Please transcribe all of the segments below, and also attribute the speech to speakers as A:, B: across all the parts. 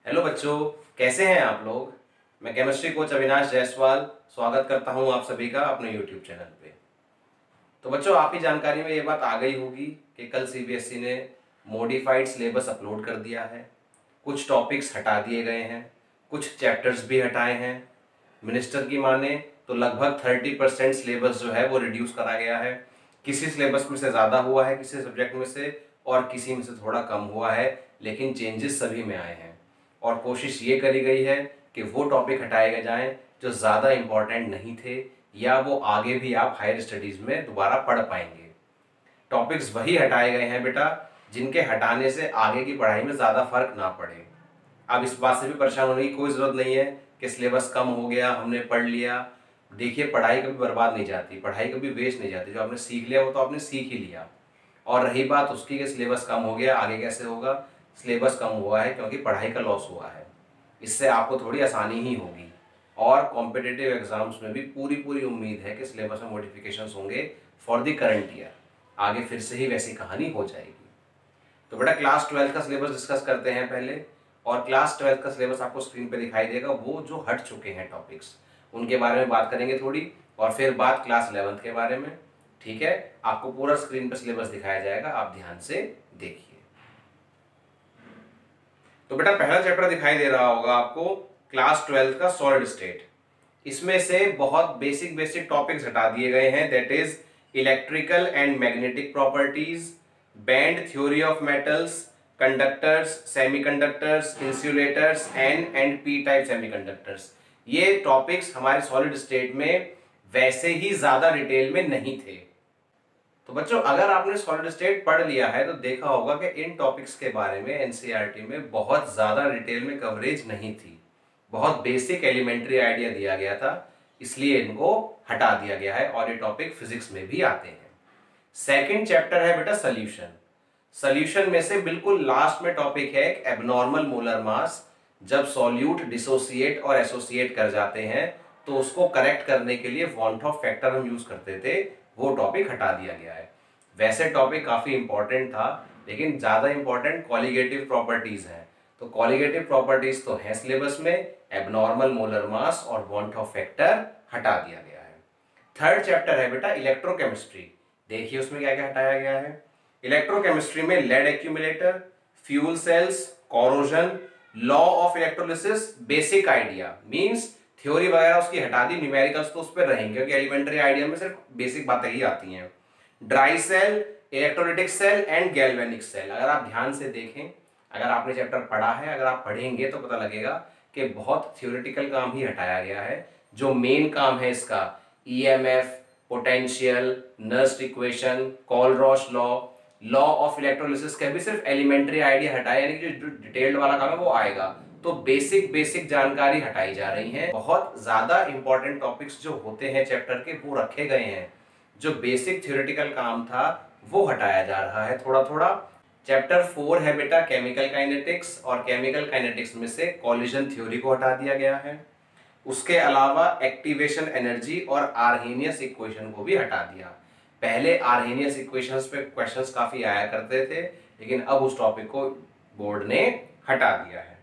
A: Hello बच्चों, कैसे हैं आप लोग। मैं केमिस्ट्री कोच अविनाश जायसवाल स्वागत करता हूं आप सभी का अपने यूट्यूब चैनल पे। तो बच्चों, आपकी जानकारी में ये बात आ गई होगी कि कल सीबीएसई ने मॉडिफाइड सिलेबस अपलोड कर दिया है। कुछ टॉपिक्स हटा दिए गए हैं, कुछ चैप्टर्स भी हटाए हैं। मिनिस्टर की माने तो लगभग 30% सिलेबस जो है वो रिड्यूस करा गया है। किसी सिलेबस में से ज़्यादा हुआ है, किसी सब्जेक्ट में से, और किसी में से थोड़ा कम हुआ है, लेकिन चेंजेस सभी में आए हैं। और कोशिश ये करी गई है कि वो टॉपिक हटाए जाएं जो ज़्यादा इम्पॉर्टेंट नहीं थे या वो आगे भी आप हायर स्टडीज़ में दोबारा पढ़ पाएंगे। टॉपिक्स वही हटाए गए हैं बेटा जिनके हटाने से आगे की पढ़ाई में ज़्यादा फर्क ना पड़े। अब इस बात से भी परेशान होने की कोई ज़रूरत नहीं है कि सिलेबस कम हो गया, हमने पढ़ लिया। देखिए, पढ़ाई कभी बर्बाद नहीं जाती, पढ़ाई कभी वेस्ट नहीं जाती। जो आपने सीख लिया वो तो आपने सीख ही लिया। और रही बात उसकी कि सिलेबस कम हो गया, आगे कैसे होगा। सिलेबस कम हुआ है क्योंकि पढ़ाई का लॉस हुआ है। इससे आपको थोड़ी आसानी ही होगी और कॉम्पिटिटिव एग्जाम्स में भी पूरी पूरी उम्मीद है कि सिलेबस में मॉडिफिकेशंस होंगे फॉर द करंट ईयर। आगे फिर से ही वैसी कहानी हो जाएगी। तो बेटा, क्लास 12 का सिलेबस डिस्कस करते हैं पहले। और क्लास 12 का सिलेबस आपको स्क्रीन पे दिखाई देगा। वो जो हट चुके हैं टॉपिक्स उनके बारे में बात करेंगे थोड़ी, और फिर बात क्लास 11 के बारे में। ठीक है, आपको पूरा स्क्रीन पे सिलेबस दिखाया जाएगा, आप ध्यान से देखिए। तो बेटा, पहला चैप्टर दिखाई दे रहा होगा आपको, क्लास 12 का सॉलिड स्टेट। इसमें से बहुत बेसिक बेसिक टॉपिक्स हटा दिए गए हैं, that is electrical and magnetic properties, band theory of metals, conductors, semiconductors, insulators and P type semiconductors. ये टॉपिक्स हमारे सॉलिड स्टेट में वैसे ही ज्यादा डिटेल में नहीं थे। तो बच्चों, अगर आपने सॉलिड स्टेट पढ़ लिया है तो देखा होगा कि इन टॉपिक्स के बारे में एनसीईआरटी में बहुत ज्यादा डिटेल में कवरेज नहीं थी। बहुत बेसिक एलिमेंट्री आइडिया दिया गया था, इसलिए इनको हटा दिया गया है और ये टॉपिक फिजिक्स में भी आते हैं। सेकंड चैप्टर है बेटा सॉल्यूशन। सॉल्यूशन में से बिल्कुल लास्ट में टॉपिक है एबनॉर्मल मोलर मास। जब सॉल्यूट डिसोसिएट और एसोसिएट कर जाते हैं तो उसको करेक्ट करने के लिए वॉन ऑफ फैक्टर हम यूज करते थे, वो टॉपिक हटा दिया गया है। वैसे टॉपिक काफी इंपॉर्टेंट था, लेकिन ज्यादा इंपॉर्टेंट कॉलिगेटिव प्रॉपर्टीज हैं। तो कॉलिगेटिव प्रॉपर्टीज तो है सिलेबस में, एबनॉर्मल मोलर मास और वॉन्ट ऑफ फैक्टर हटा दिया गया है। थर्ड चैप्टर है बेटा इलेक्ट्रोकेमिस्ट्री। देखिए उसमें क्या क्या हटाया गया है। इलेक्ट्रोकेमिस्ट्री में lead accumulator, fuel cells, corrosion, law of electrolysis, basic idea means theory वगैरह उसकी हटा दी, न्यूमेरिकल्स तो उस पर रहेंगे क्योंकि एलिमेंट्री आइडिया में सिर्फ बेसिक बातें ही आती हैं। Dry cell, electrolytic cell and galvanic cell. अगर आप ध्यान से देखें, अगर आपने चैप्टर पढ़ा है, अगर आप पढ़ेंगे तो पता लगेगा कि बहुत थ्योरेटिकल काम ही हटाया गया है। जो मेन काम है इसका, EMF, potential, Nernst equation, Kohlrausch law, law of electrolysis का भी सिर्फ एलिमेंट्री आइडिया हटाया, यानी कि जो डिटेल्ड वाला काम है वो आएगा। तो बेसिक बेसिक जानकारी हटाई जा रही है। बहुत ज्यादा इंपॉर्टेंट टॉपिक्स जो होते हैं चैप्टर के वो रखे गए हैं। जो बेसिक थ्योरेटिकल काम था वो हटाया जा रहा है थोड़ा थोड़ा। चैप्टर 4 है बेटा केमिकल काइनेटिक्स, और केमिकल काइनेटिक्स में से कॉलिजन थ्योरी को हटा दिया गया है। उसके अलावा एक्टिवेशन एनर्जी और आर्हेनियस इक्वेशन को भी हटा दिया। पहले आर्हेनियस इक्वेशंस पे क्वेश्चंस काफी आया करते थे, लेकिन अब उस टॉपिक को बोर्ड ने हटा दिया है।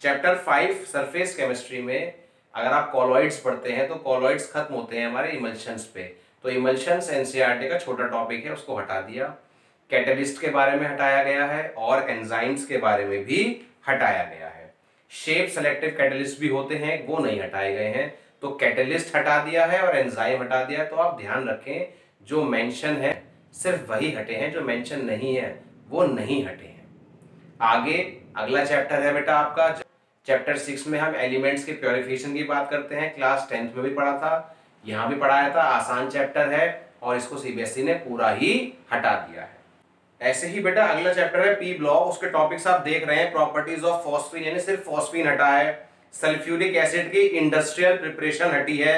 A: चैप्टर 5 सरफेस केमिस्ट्री में अगर आप कॉलॉइड्स पढ़ते हैं तो कॉलॉइड्स खत्म होते हैं हमारे इमल्शंस पे। तो इमल्शंस एनसीईआरटी का छोटा टॉपिक है, उसको हटा दिया। कैटलिस्ट के बारे में हटाया गया है और एंजाइम्स के बारे में भी हटाया गया है। शेप सेलेक्टिव कैटलिस्ट भी होते हैं, वो नहीं हटाए गए हैं। तो कैटलिस्ट हटा दिया है और एंजाइम हटा दिया। तो आप ध्यान रखें, जो मेंशन है सिर्फ वही हटे हैं, जो मेंशन नहीं है वो नहीं हटे हैं। आगे अगला चैप्टर है बेटा आपका चैप्टर 6 में हम एलिमेंट्स के प्योरिफिकेशन की बात करते हैं। क्लास 10th में भी पढ़ा था, यहाँ भी पढ़ाया था। आसान चैप्टर है और इसको सीबीएसई ने पूरा ही हटा दिया है। ऐसे ही बेटा अगला चैप्टर है पी ब्लॉक। उसके टॉपिक्स आप देख रहे हैं, प्रॉपर्टीज ऑफ फॉस्फीन, यानी सिर्फ फॉस्फीन हटा है। सल्फ्यूरिक एसिड की इंडस्ट्रियल प्रिपरेशन हटी है।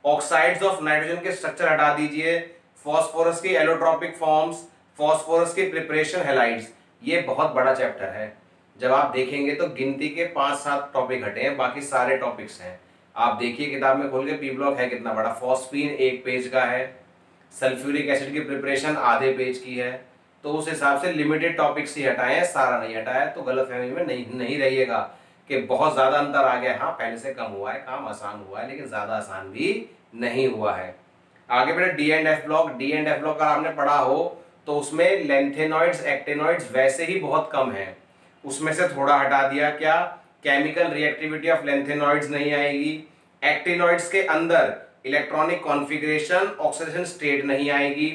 A: ऑक्साइड्स ऑफ नाइट्रोजन के स्ट्रक्चर हटा दीजिए। फॉस्फोरस की एलोट्रॉपिक फॉर्म्स, फॉस्फोरस की प्रिपरेशन हैलाइड्स, ये बहुत बड़ा चैप्टर है। जब आप देखेंगे तो गिनती के 5-7 टॉपिक हटे हैं, बाकी सारे टॉपिक्स हैं। आप देखिए किताब में खोल के, पी ब्लॉक है कितना बड़ा। फॉस्फीन 1 पेज का है, सल्फ्यूरिक एसिड की प्रिपरेशन आधे पेज की है। तो उस हिसाब से लिमिटेड टॉपिक्स ही हटाए हैं, सारा नहीं हटाया। तो गलतफहमी में नहीं रहिएगा कि बहुत ज्यादा अंतर आ गया। हाँ, पहले से कम हुआ है, काम आसान हुआ है, लेकिन ज्यादा आसान भी नहीं हुआ है। आगे बेटा D and F block. D and F block अगर आपने पढ़ा हो तो उसमें लेंथेनॉइड्स एक्टिनॉइड्स वैसे ही बहुत कम है, उसमें से थोड़ा हटा दिया। क्या? केमिकल रिएक्टिविटी ऑफ लेंथेनॉइड्स नहीं आएगी, एक्टिनॉइड्स के अंदर इलेक्ट्रॉनिक कॉन्फ़िगरेशन ऑक्सीडेशन स्टेट नहीं आएगी,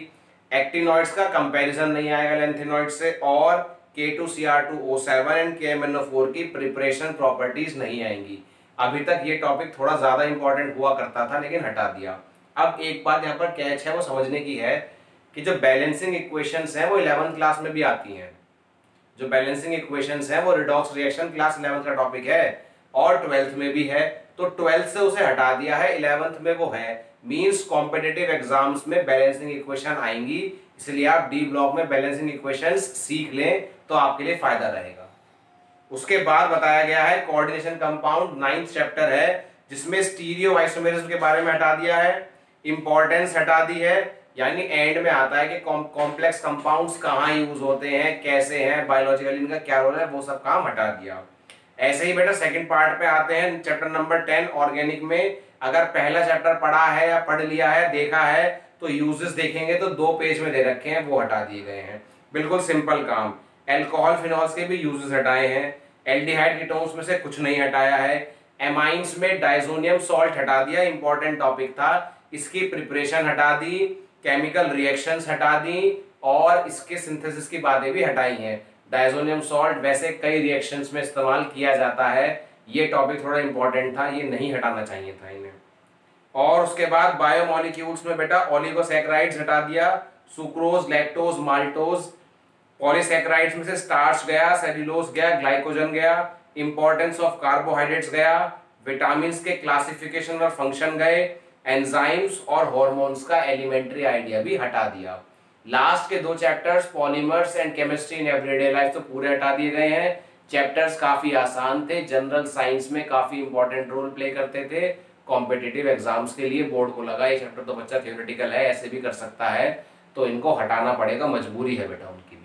A: एक्टिनॉइड्स का कंपैरिजन नहीं आएगा लेंथेनॉइड से, और K2Cr2O7 एंड KMnO4 की प्रिपरेशन प्रॉपर्टीज नहीं आएंगी। अभी तक ये टॉपिक थोड़ा ज्यादा इंपॉर्टेंट हुआ करता था, लेकिन हटा दिया। अब एक बात यहाँ पर कैच है वो समझने की है कि जो बैलेंसिंग इक्वेशंस हैं वो 11th क्लास में भी आती हैं। जो बैलेंसिंग इक्वेशंस हैं वो रिडॉक्स रिएक्शन क्लास 11th का टॉपिक है और 12th में भी है, तो 12th से उसे हटा दिया है, 11th में वो है। मींस कॉम्पिटिटिव एग्जाम्स में बैलेंसिंग इक्वेशन आएंगी, इसलिए आप डी ब्लॉक में बैलेंसिंग इक्वेशंस सीख लें तो आपके लिए फायदा रहेगा। उसके बाद बताया गया है कोऑर्डिनेशन कंपाउंड, 9th चैप्टर है, जिसमें स्टीरियो आइसोमेरिज्म के बारे में हटा दिया है, इंपॉर्टेंस हटा दी है, यानी एंड में आता है कि कॉम्प्लेक्स कंपाउंड्स कहाँ यूज होते हैं, कैसे हैं, बायोलॉजिकली इनका क्या रोल है, वो सब काम हटा दिया। ऐसे ही बेटा सेकंड पार्ट पे आते हैं, चैप्टर नंबर 10 ऑर्गेनिक में। अगर पहला चैप्टर पढ़ा है या पढ़ लिया है, देखा है, तो यूजेस देखेंगे तो 2 पेज में दे रखे हैं, वो हटा दिए गए हैं। बिल्कुल सिंपल काम। एल्कोहल फिनॉल्स के भी यूजेस हटाए हैं, एल्डिहाइड कीटोन्स में से कुछ नहीं हटाया है। एमाइंस में डाइजोनियम सॉल्ट हटा दिया, इंपॉर्टेंट टॉपिक था, इसकी प्रिपरेशन हटा दी, केमिकल रिएक्शंस हटा दी, और इसके सिंथेसिस की बातें भी हटाई हैं। डाइजोनियम सॉल्ट वैसे कई रिएक्शंस में इस्तेमाल किया जाता है, ये टॉपिक थोड़ा इंपॉर्टेंट था, ये नहीं हटाना चाहिए था इन्हें। और उसके बाद बायोमोलिक्यूल्स में बेटा ओलिगोसैकेराइड्स हटा दिया, सुक्रोज, लैक्टोज, माल्टोज। पॉलीसैकेराइड्स में से स्टार्च गया, सेल्यूलोज गया, ग्लाइकोजन गया, इंपॉर्टेंस ऑफ कार्बोहाइड्रेट्स गया, विटामिन्स के क्लासिफिकेशन और फंक्शन गए, एंजाइम्स और हार्मोन्स का एलिमेंट्री आइडिया भी हटा दिया। लास्ट के 2 chapters polymers and chemistry in everyday life तो पूरे हटा दिए गए हैं। चैप्टर्स काफी आसान थे, जनरल साइंस में काफी इंपॉर्टेंट रोल प्ले करते थे, कॉम्पिटिटिव एग्जाम्स के लिए बोर्ड को लगा ये चैप्टर तो बच्चा थियोरेटिकल है, ऐसे भी कर सकता है, तो इनको हटाना पड़ेगा, मजबूरी है बेटा उनकी भी।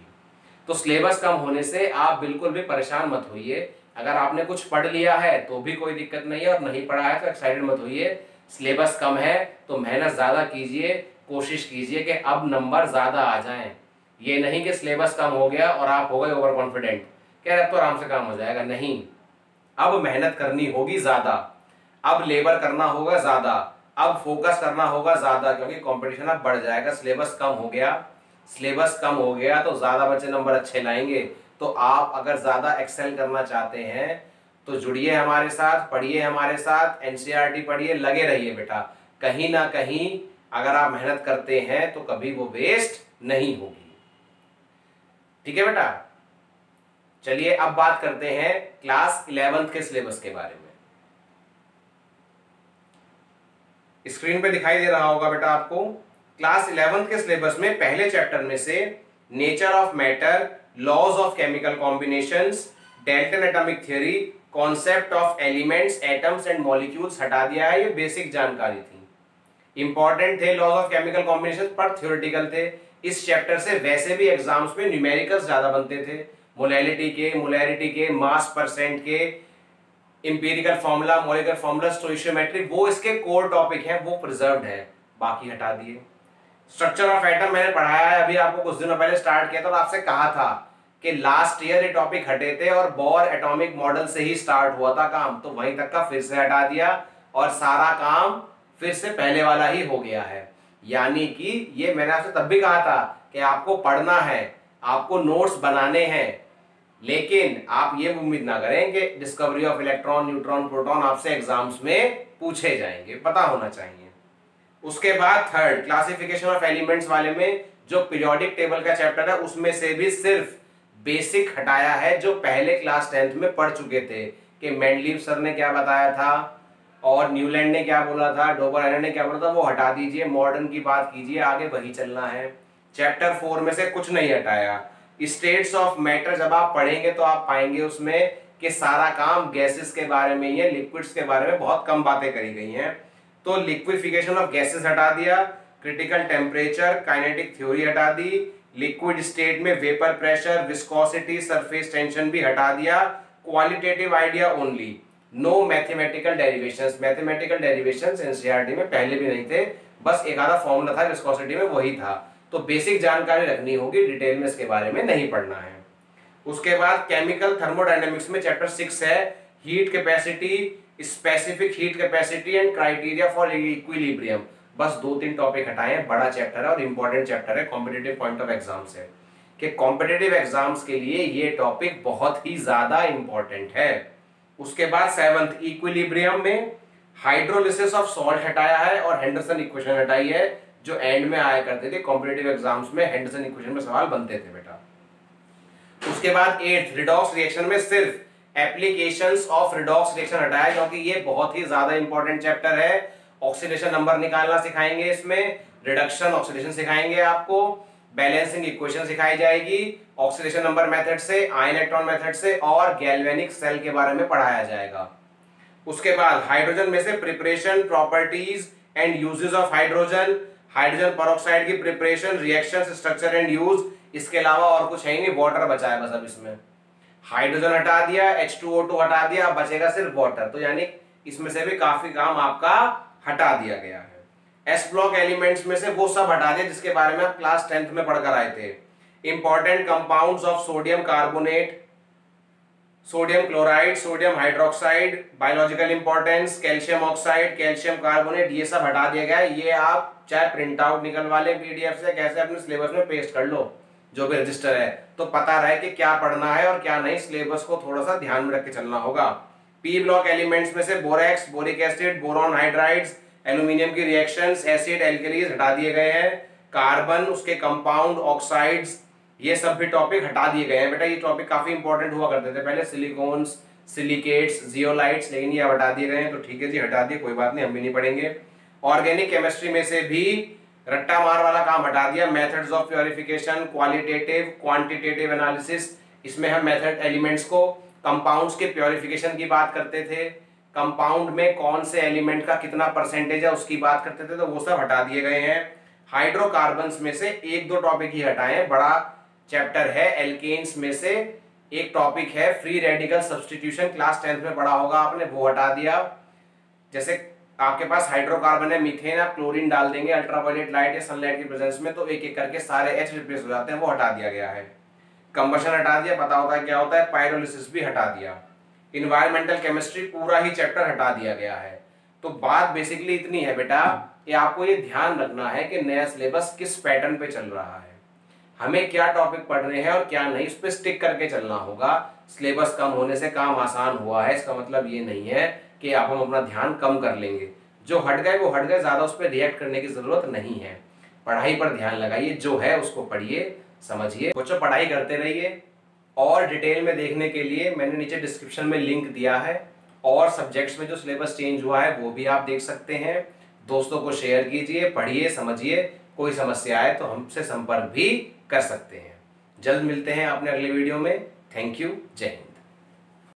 A: तो सिलेबस कम होने से आप बिल्कुल भी परेशान मत होइए। अगर आपने कुछ पढ़ लिया है तो भी कोई दिक्कत नहीं है, और नहीं पढ़ा है तो एक्साइटेड मत होइए। सिलेबस कम है तो मेहनत ज्यादा कीजिए, कोशिश कीजिए कि अब नंबर ज्यादा आ जाएं। ये नहीं कि सिलेबस कम हो गया और आप हो गए ओवर कॉन्फिडेंट, कह रहे अब तो आराम से काम हो जाएगा। नहीं, अब मेहनत करनी होगी ज्यादा, अब लेबर करना होगा ज्यादा, अब फोकस करना होगा ज्यादा, क्योंकि कंपटीशन अब बढ़ जाएगा। सिलेबस कम हो गया, सिलेबस कम हो गया तो ज्यादा बच्चे नंबर अच्छे लाएंगे। तो आप अगर ज्यादा एक्सेल करना चाहते हैं तो जुड़िए हमारे साथ, पढ़िए हमारे साथ, एनसीईआरटी पढ़िए, लगे रहिए बेटा। कहीं ना कहीं अगर आप मेहनत करते हैं तो कभी वो वेस्ट नहीं होगी। ठीक है बेटा, चलिए अब बात करते हैं क्लास 11th के सिलेबस के बारे में। स्क्रीन पे दिखाई दे रहा होगा बेटा आपको, क्लास 11th के सिलेबस में पहले चैप्टर में से nature of matter, laws of chemical combinations, Dalton atomic theory, concept of elements, atoms and molecules हटा दिया है। ये बेसिक जानकारी थी, इंपॉर्टेंट थे लॉज ऑफ केमिकल कॉम्बिनेशन, पर थ्योरेटिकल थे। इस चैप्टर से वैसे भी एग्जाम्स में न्यूमेरिकल्स ज्यादा बनते थे, मोलैलिटी के, मोलैरिटी के, मास परसेंट के, empirical formula, molecular formula, stoichiometry, वो इसके कोर टॉपिक हैं, वो प्रिजर्व्ड है, बाकी हटा दिए। स्ट्रक्चर ऑफ एटम मैंने पढ़ाया है, अभी आपको कुछ दिनों पहले स्टार्ट किया था और आपसे कहा था कि लास्ट ईयर ये टॉपिक हटे थे और बोर एटॉमिक मॉडल से ही स्टार्ट हुआ था काम, तो वहीं तक का फिर से हटा दिया और सारा काम फिर से पहले वाला ही हो गया है। यानी कि ये मैंने आपसे तब भी कहा था कि आपको पढ़ना है, आपको नोट्स बनाने हैं, लेकिन आप ये उम्मीद ना करें कि discovery of electron, neutron, proton आपसे एग्जाम्स में पूछे जाएंगे, पता होना चाहिए। उसके बाद थर्ड क्लासिफिकेशन ऑफ एलिमेंट्स वाले में जो पीरियोडिक टेबल का चैप्टर है उसमें से भी सिर्फ बेसिक हटाया है, जो पहले क्लास 10th में पढ़ चुके थे कि मेंडलीव सर ने क्या बताया था और न्यूलैंड ने क्या बोला था, डोबर आयरन ने क्या बोला था, वो हटा दीजिए, मॉडर्न की बात कीजिए, आगे वही चलना है। चैप्टर 4 में से कुछ नहीं हटाया। स्टेट्स ऑफ मैटर जब आप पढ़ेंगे तो आप पाएंगे उसमें कि सारा काम गैसेस के बारे में ही है, लिक्विड्स के बारे में बहुत कम बातें करी गई हैं। तो लिक्विफिकेशन ऑफ गैसेस हटा दिया, क्रिटिकल टेम्परेचर, काइनेटिक थ्योरी हटा दी, लिक्विड स्टेट में vapour pressure, viscosity, surface tension भी हटा दिया। Qualitative idea only, no mathematical derivations. Mathematical derivations NCERT में पहले भी नहीं थे, बस एक आधा फॉर्मूला था विस्कोसिटी में, वही था। तो बेसिक जानकारी रखनी होगी, डिटेल में इसके बारे में नहीं पढ़ना है। उसके बाद केमिकल थर्मोडायनेमिक्स में चैप्टर 6 है heat capacity, specific heat capacity and criteria for equilibrium. बस 2-3 टॉपिक हटाए हैं, बड़ा चैप्टर है और इंपॉर्टेंट चैप्टर है कॉम्पिटिटिव पॉइंट ऑफ एग्जाम से, कि कॉम्पिटिटिव एग्जाम्स के लिए ये टॉपिक बहुत ही ज्यादा इंपॉर्टेंट है। उसके बाद 7th इक्विलिब्रियम में हाइड्रोलिसिस ऑफ सॉल्ट हटाया है और हेंडरसन इक्वेशन हटाई है, जो एंड में आया करते थे कॉम्पिटिटिव एग्जाम्स में, हेंडरसन इक्वेशन में सवाल बनते थे बेटा। उसके बाद 8th रिडॉक्स रिएक्शन में सिर्फ एप्लीकेशंस ऑफ रिडॉक्स रिएक्शन हटाया, क्योंकि ये बहुत ही ज्यादा इंपॉर्टेंट चैप्टर है। ऑक्सीडेशन नंबर निकालना सिखाएंगे इसमें, रिडक्शन ऑक्सीडेशन सिखाएंगे आपको, बैलेंसिंग इक्वेशन सिखाई जाएगी ऑक्सीडेशन नंबर मेथड से, आयन इलेक्ट्रॉन मेथड से, और गैल्वेनिक सेल के बारे में पढ़ाया जाएगा। उसके बाद हाइड्रोजन में से preparation, properties and uses of hydrogen, hydrogen peroxide की preparation, reactions, structure and use, इसके अलावा और कुछ है ही नहीं, वाटर बचा है बस। अब इसमें हाइड्रोजन हटा दिया, H2O2 हटा दिया, अब बचेगा सिर्फ वाटर, तो यानी इसमें से भी काफी काम आपका हटा दिया गया है। एस ब्लॉक एलिमेंट्स में से वो सब हटा दिया जिसके बारे में आप क्लास 10th में पढ़कर आए थे। Important compounds of sodium carbonate, sodium chloride, sodium hydroxide, biological importance, calcium oxide, calcium carbonate, ये सब हटा दिया गया है। ये आप चाहे प्रिंट आउट निकलवा लें पीडीएफ से, कैसे अपने सिलेबस में पेस्ट कर लो, जो भी रजिस्टर है, तो पता रहे कि क्या पढ़ना है और क्या नहीं। सिलेबस को थोड़ा सा ध्यान में रख के चलना होगा। पी ब्लॉक एलिमेंट्स में से borax, boric acid, boron hydrides, aluminium की रिएक्शंस, एसिड, एल्कलीज हटा दिए गए हैं। कार्बन, उसके कंपाउंड, ऑक्साइड्स, ये सब भी टॉपिक हटा दिए गए हैं बेटा। ये टॉपिक काफी इंपॉर्टेंट हुआ करते थे पहले, सिलिकॉन्स, सिलिकेट्स, जियोलाइट्स, लेकिन ये हटा दिए गए हैं, तो ठीक है जी, हटा दिए, कोई बात नहीं, हम भी नहीं पढ़ेंगे। ऑर्गेनिक केमिस्ट्री में से भी रट्टा मार वाला काम हटा दिया। Methods of purification, qualitative, quantitative analysis, इसमें हम मेथड एलिमेंट्स को, कंपाउंड्स के प्योरिफिकेशन की बात करते थे, कंपाउंड में कौन से एलिमेंट का कितना परसेंटेज है उसकी बात करते थे, तो वो सब हटा दिए गए हैं। हाइड्रोकार्बन्स में से 1-2 टॉपिक ही हटाए हैं, बड़ा चैप्टर है। एल्केन्स में से एक टॉपिक है free radical substitution, class 10th में पढ़ा होगा आपने, वो हटा दिया। जैसे आपके पास हाइड्रोकार्बन है, मीथेन, आप क्लोरीन डाल देंगे अल्ट्रावायलेट लाइट या सनलाइट की प्रेजेंस में, तो एक एक करके सारे H रिप्लेस हो जाते हैं, वो हटा दिया गया है। कंबशन हटा दिया, पता होता है क्या होता है। पायरोलिसिस भी हटा दिया। इन्वायरमेंटल केमिस्ट्री पूरा ही चैप्टर हटा दिया गया है। तो बात बेसिकली इतनी है बेटा कि आपको ये ध्यान रखना है कि नया सिलेबस किस पैटर्न पे चल रहा है, हमें क्या टॉपिक पढ़ने हैं और क्या नहीं, उस पर स्टिक करके चलना होगा। सिलेबस कम होने से काम आसान हुआ है, इसका मतलब ये नहीं है कि आप हम अपना ध्यान कम कर लेंगे। जो हट गए वो हट गए, ज्यादा उस पर रिएक्ट करने की जरूरत नहीं है। पढ़ाई पर ध्यान लगाइए, जो है उसको पढ़िए, समझिए, बच्चों पढ़ाई करते रहिए। और डिटेल में देखने के लिए मैंने नीचे डिस्क्रिप्शन में लिंक दिया है, और सब्जेक्ट्स में जो सिलेबस चेंज हुआ है वो भी आप देख सकते हैं। दोस्तों को शेयर कीजिए, पढ़िए, समझिए। कोई समस्या आए तो हमसे संपर्क भी कर सकते हैं। जल्द मिलते हैं अपने अगले वीडियो में। थैंक यू, जय हिंद।